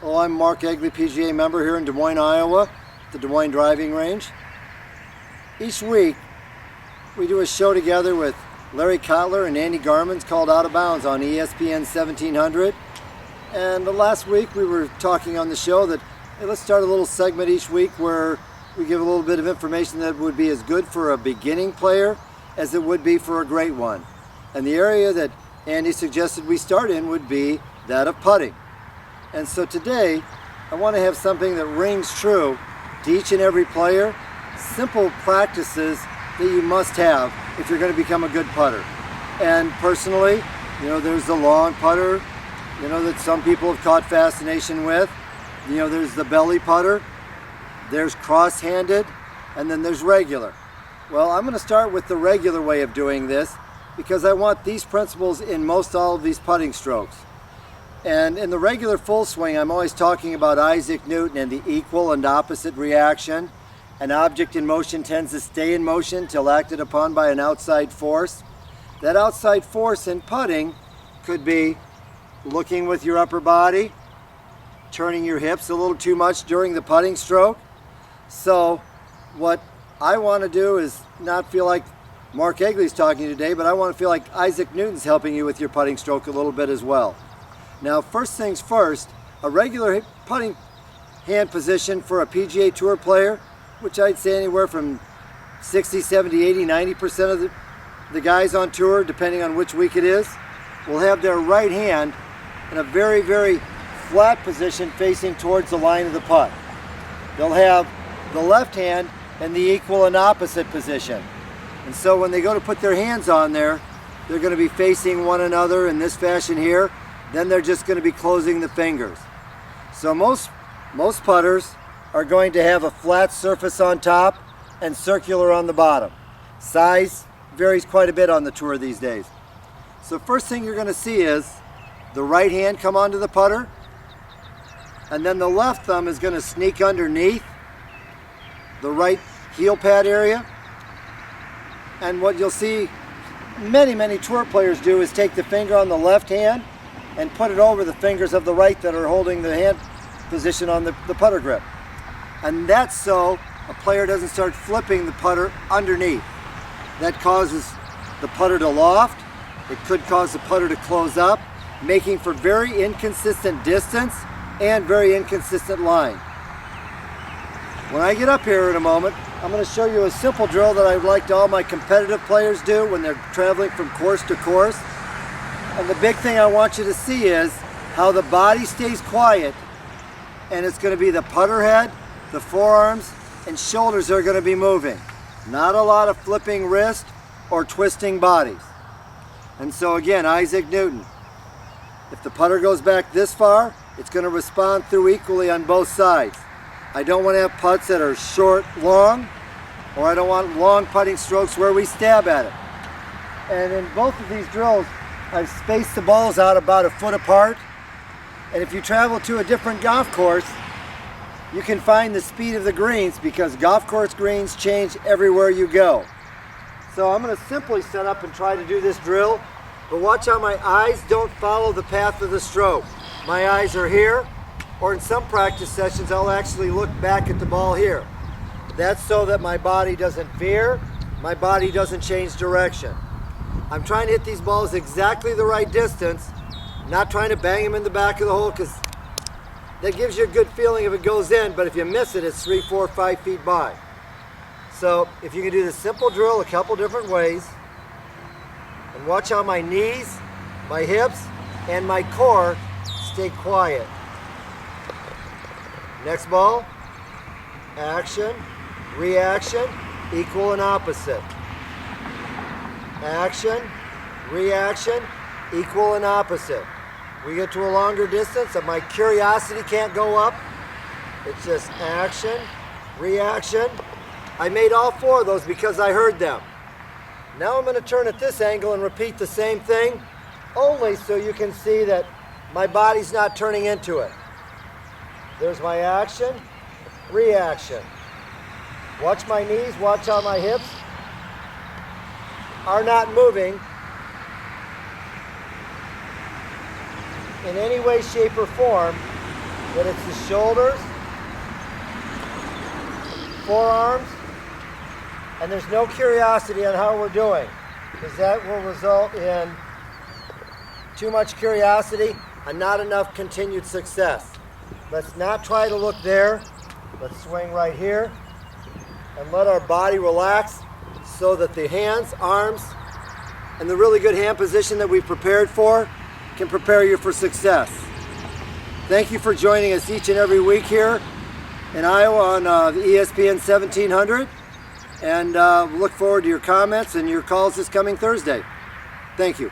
Well, I'm Mark Egly, PGA member here in Des Moines, Iowa, the Des Moines driving range. Each week, we do a show together with Larry Kotler and Andy Garmans called Out of Bounds on ESPN 1700. And the last week, we were talking on the show that, hey, let's start a little segment each week where we give a little bit of information that would be as good for a beginning player as it would be for a great one. And the area that Andy suggested we start in would be that of putting. And so today, I want to have something that rings true to each and every player, simple practices that you must have if you're going to become a good putter. And personally, there's the long putter, that some people have caught fascination with. There's the belly putter, there's cross-handed, and then there's regular. Well, I'm going to start with the regular way of doing this because I want these principles in most all of these putting strokes. And in the regular full swing, I'm always talking about Isaac Newton and the equal and opposite reaction. An object in motion tends to stay in motion till acted upon by an outside force. That outside force in putting could be looking with your upper body, turning your hips a little too much during the putting stroke. So what I want to do is not feel like Mark Egly's talking today, but I want to feel like Isaac Newton's helping you with your putting stroke a little bit as well. Now, first things first, a regular putting hand position for a PGA Tour player, which I'd say anywhere from 60, 70, 80, 90% of the guys on tour, depending on which week it is, will have their right hand in a very, very flat position facing towards the line of the putt. They'll have the left hand in the equal and opposite position. And so when they go to put their hands on there, they're going to be facing one another in this fashion here. Then they're just going to be closing the fingers. So most putters are going to have a flat surface on top and circular on the bottom. Size varies quite a bit on the tour these days. So first thing you're going to see is the right hand come onto the putter, and then the left thumb is going to sneak underneath the right heel pad area. And what you'll see many tour players do is take the finger on the left hand and put it over the fingers of the right that are holding the hand position on the putter grip. And that's so a player doesn't start flipping the putter underneath. That causes the putter to loft. It could cause the putter to close up, making for very inconsistent distance and very inconsistent line. When I get up here in a moment, I'm going to show you a simple drill that I'd like all my competitive players do when they're traveling from course to course. And the big thing I want you to see is how the body stays quiet, and it's going to be the putter head, the forearms, and shoulders that are going to be moving. Not a lot of flipping wrist or twisting bodies. And so again, Isaac Newton. If the putter goes back this far, it's going to respond through equally on both sides. I don't want to have putts that are short, long, or I don't want long putting strokes where we stab at it. And in both of these drills, I've spaced the balls out about a foot apart. And if you travel to a different golf course, you can find the speed of the greens because golf course greens change everywhere you go. So I'm going to simply set up and try to do this drill, but watch how my eyes don't follow the path of the stroke. My eyes are here, or in some practice sessions I'll actually look back at the ball here. That's so that my body doesn't veer, my body doesn't change direction. I'm trying to hit these balls exactly the right distance, not trying to bang them in the back of the hole because that gives you a good feeling if it goes in, but if you miss it, it's 3, 4, 5 feet by. So if you can do this simple drill a couple different ways, and watch how my knees, my hips, and my core stay quiet. Next ball, action, reaction, equal and opposite. Action, reaction, equal and opposite. We get to a longer distance and my curiosity can't go up. It's just action, reaction. I made all 4 of those because I heard them. Now I'm going to turn at this angle and repeat the same thing, only so you can see that my body's not turning into it. There's my action, reaction. Watch my knees, watch how my hips are not moving in any way, shape, or form that it's the shoulders, forearms, and there's no curiosity on how we're doing, because that will result in too much curiosity and not enough continued success. Let's not try to look there. Let's swing right here and let our body relax so that the hands, arms, and the really good hand position that we've prepared for can prepare you for success. Thank you for joining us each and every week here in Iowa on the ESPN 1700, and look forward to your comments and your calls this coming Thursday. Thank you.